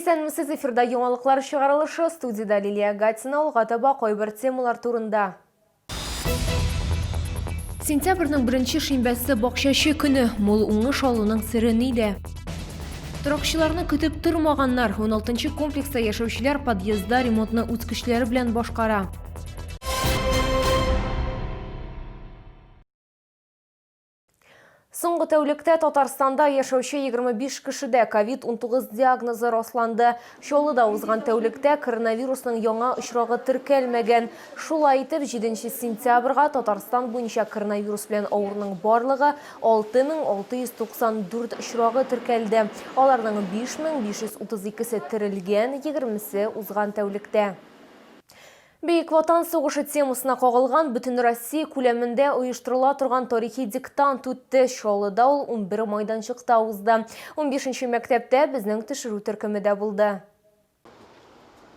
Исәнмесез, эфирда яңалыклар чыгарылышы, студияда Лилия Гатина, Гатаба койбір темалар турында. Сентябрьнең беренче шимбәсе бакчачы көне, мул уңыш алуның сыры нидә? Торакчыларны көтеп тормаганнар, 16-нчы комплекста яшәүчеләр подъездда ремонтны үз көчләре белән башкара. Соңгы тәүлектә Татарстанда яшәүче 25 кешедә COVID-19 диагнозы расланды. Чаллыда узган тәүлектә коронавирусның яңа очрагы теркәлмәгән. Шулай итеп, 7 сентябрьгә Татарстан буенча коронавирус белән авыруның барлыгы 6694 очрагы теркәлде. Аларның 5532-се терелгән, 20-се узган тәүлектә. Бейік Ватан соғышы темасына қағылған бүтін Россия күләмендә ұйыштырыла тұрған тарихи диктант үтті. Чаллыда ул 11 майданчықта узды. 15-ші мәктәптә безнең төшерү төркемедә булды.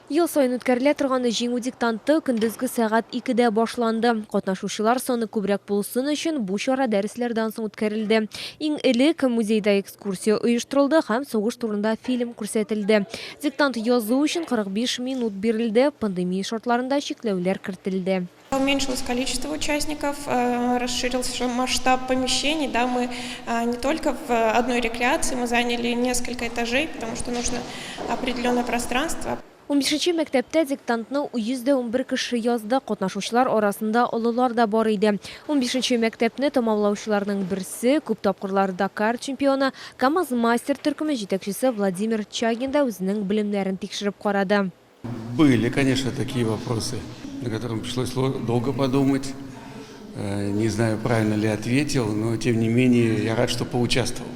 Ел сайын үткәрелә торган җиңү диктанты көндезге сәгать 2-дә башланды. Катнашучылар саны күбрәк булсын өчен бу чара дәресләрдән соң үткәрелде. Иң элек музейда экскурсия оештырылды һәм сугыш турында фильм күрсәтелде. Диктант язу өчен 45 минут бирелде. Пандемия шартларында чикләүләр кертелде. Уменьшилось количество участников, расширился масштаб помещений. Да, мы не только в одной рекреации, мы заняли несколько этажей, потому что нужно определенное пространство. 15-нче мәктәптә диктантны 111 кеше язды. Катнашучылар арасында олылар да бар иде. 15-нче мәктәпне тамамлаучыларның берсе, күп тапкырлар Дакар чемпионы, КамАЗ мастер төркеме җитәкчесе Владимир Чагин да үзенең белемнәрен тикшереп карады. Были, конечно, такие вопросы, на которые пришлось долго подумать. Не знаю, правильно ли ответил, но тем не менее я рад, что поучаствовал.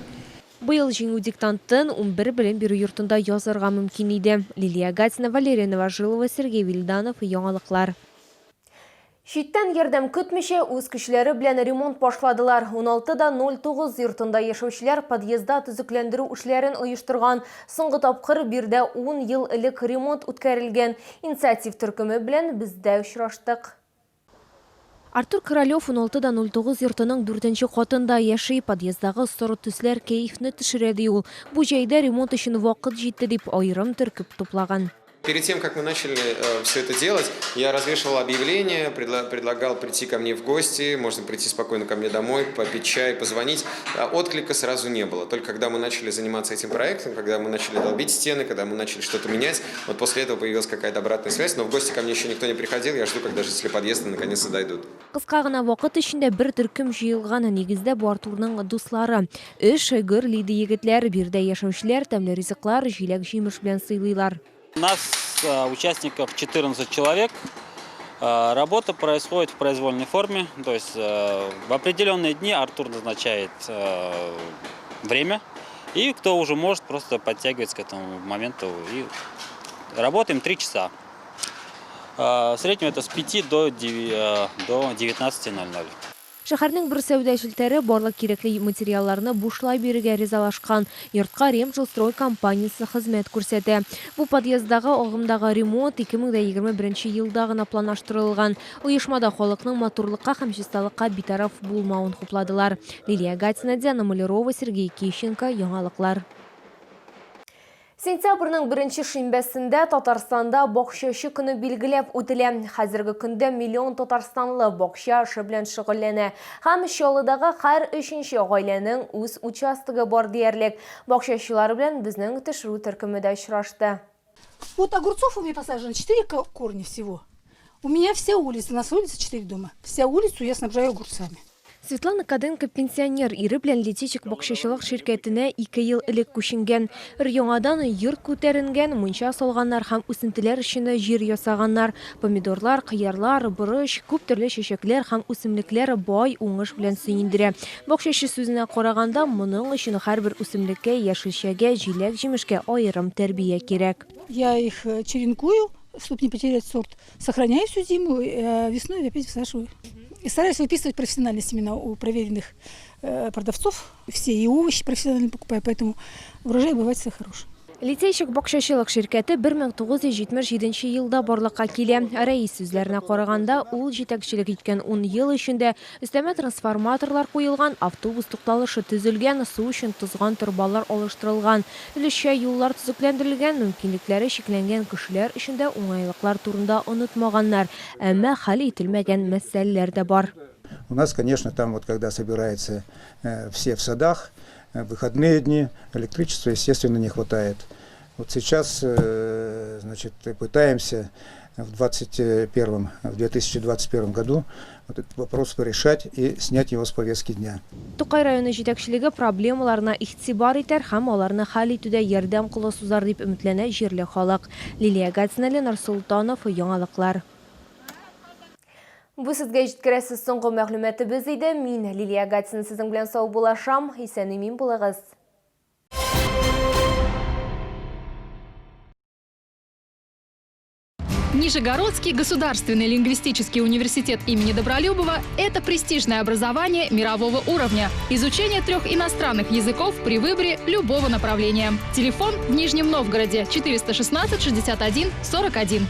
Быел җиңү диктантын 11 белем бирү йортында язарга мөмкин иде. Лилия Гатина, Валерия Новожилова, Сергей Вильданов, яңалыклар. Читтән ярдәм көтмичә үз көчләре белән ремонт башладылар. 16:09 йортында яшәүчеләр подъездда төзекләндерү эшләрен оештырган. Соңгы тапкыр бирдә 10 ел элек ремонт үткәрелгән. Инициатив төркеме белән бездә очраштык. Артур Королев 16:09 йортының 4-нче катында яши. Подъездагы соры төсләр кәефне төшерәди ул. Бу җайда ремонт өчен вакыт җитте дип аерым төркеп туплаган. Перед тем, как мы начали все это делать, я развешивал объявление, предлагал прийти ко мне в гости, можно прийти спокойно ко мне домой, попить чай, позвонить. Отклика сразу не было. Только когда мы начали заниматься этим проектом, когда мы начали долбить стены, когда мы начали что-то менять, вот после этого появилась какая-то обратная связь, но в гости ко мне еще никто не приходил, я жду, когда жители подъезда наконец-то дойдут. Кыска гына вакыт эчендә бер төркем җыелган, нигездә бу Артурның дуслары. Эш, гырлиде егетләр, бирдә яшәүчеләр тәмле ризыклар, җиләк җимеш белән сыйлыйлар. У нас участников 14 человек. Работа происходит в произвольной форме. То есть в определенные дни Артур назначает время. И кто уже может, просто подтягивается к этому моменту. И работаем 3 часа. В среднем это с 5 до 19:00. Шәһәрнең бер сәүдәчеләре барлык кирәкле материалларны бушлай бирергә ризалашкан. Йортка Ремжилстрой компаниясе хезмәт күрсәтә. Бу подъездагы агымдагы ремонт 2021 елда гына планлаштырылган. Оешмада халыкның матурлыкка һәм чисталыкка битараф булмавын хупладылар. Лилия Гатина, Диана Малярова, Сергей Кищенко, яңалыклар. Сентябрьнең 1-нче шимбәсендә Татарстанда бакчачы көне билгеләп үтелә. Хәзерге көндә миллион татарстанлы бакча эше белән шөгыльләнә. Һәм Чаллыдагы һәр 3нче гаиләнең үз участогы бар диярлек. Бакчачылар белән безнең төшерү төркемедә очрашты. Вот огурцов у меня посажено 4 корня всего. У меня вся улица, у нас улица 4 дома. Вся улицу я снабжаю огурцами. Светлана Каденко пенсионер, ире белән Летичек бакчачылык ширкәтенә 2 ел элек күченгән. Яңадан йорт күтәренгән, мунча салганнар һәм үсентеләр өчен җир ясаганнар. Помидорлар, кыярлар, борыч, күп төрле чәчәкләр һәм үсемлекләр бай уңыш белән сөендерә. Бакчачы сүзенә караганда, моның өчен һәрбер үсемлеккә, яшелчәгә, җиләк җимешкә аерым тәрбия кирәк. Я их черенкую, чтобы не потерять сорт. Сохраняю всю зиму, весной опять высаживаю. И стараюсь выписывать профессиональные семена у проверенных продавцов. Все и овощи профессионально покупаю, поэтому урожай бывает всегда хороший. Лицейчик бакчачылык ширкәте 1977 елда барлыкка килә. Рәис сүзләренә караганда, ул җитәкчелек иткән 10 ел эчендә өстәмә трансформаторлар куелган, автобус тукталышы төзелгән, су өчен тузган торбалар алыштырылган, өлешчә юллар төзекләндерелгән, мөмкинлекләре шикләнгән кешеләр өчен дә уңайлыклар турында онытмаганнар, әмма хәл ителмәгән мәсьәләләр дә бар. У нас, конечно, там вот когда собираются все в садах, выходные дни, электричества, естественно, не хватает. Вот сейчас, значит, пытаемся в 2021 году вот этот вопрос порешать и снять его с повестки дня. Тукай районы җитәкчелеге проблемаларына игътибар итәр һәм аларны хәл итүдә ярдәм кулы сузар дип өметләнә җирле халык. Лилия Гатина, Ленар Султанов, Яңалыклар. Бу сезгә җиткерәсез соңгы мәгълүматыбыз иде. Мин Лилия Гатина сезнең белән сау булашам. Исән-имин булыгыз. Нижегородский государственный лингвистический университет имени Добролюбова – это престижное образование мирового уровня. Изучение 3 иностранных языков при выборе любого направления. Телефон в Нижнем Новгороде 416 61 41.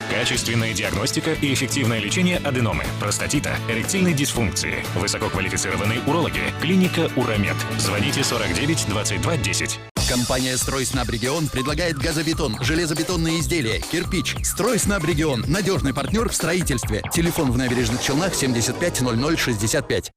Качественная диагностика и эффективное лечение аденомы, простатита, эректильной дисфункции. Высококвалифицированные урологи. Клиника Урамед. Звоните 49 22 10. Компания «Стройснабрегион» предлагает газобетон, железобетонные изделия, кирпич. «Стройснабрегион» – надежный партнер в строительстве. Телефон в Набережных Челнах 75 00 65.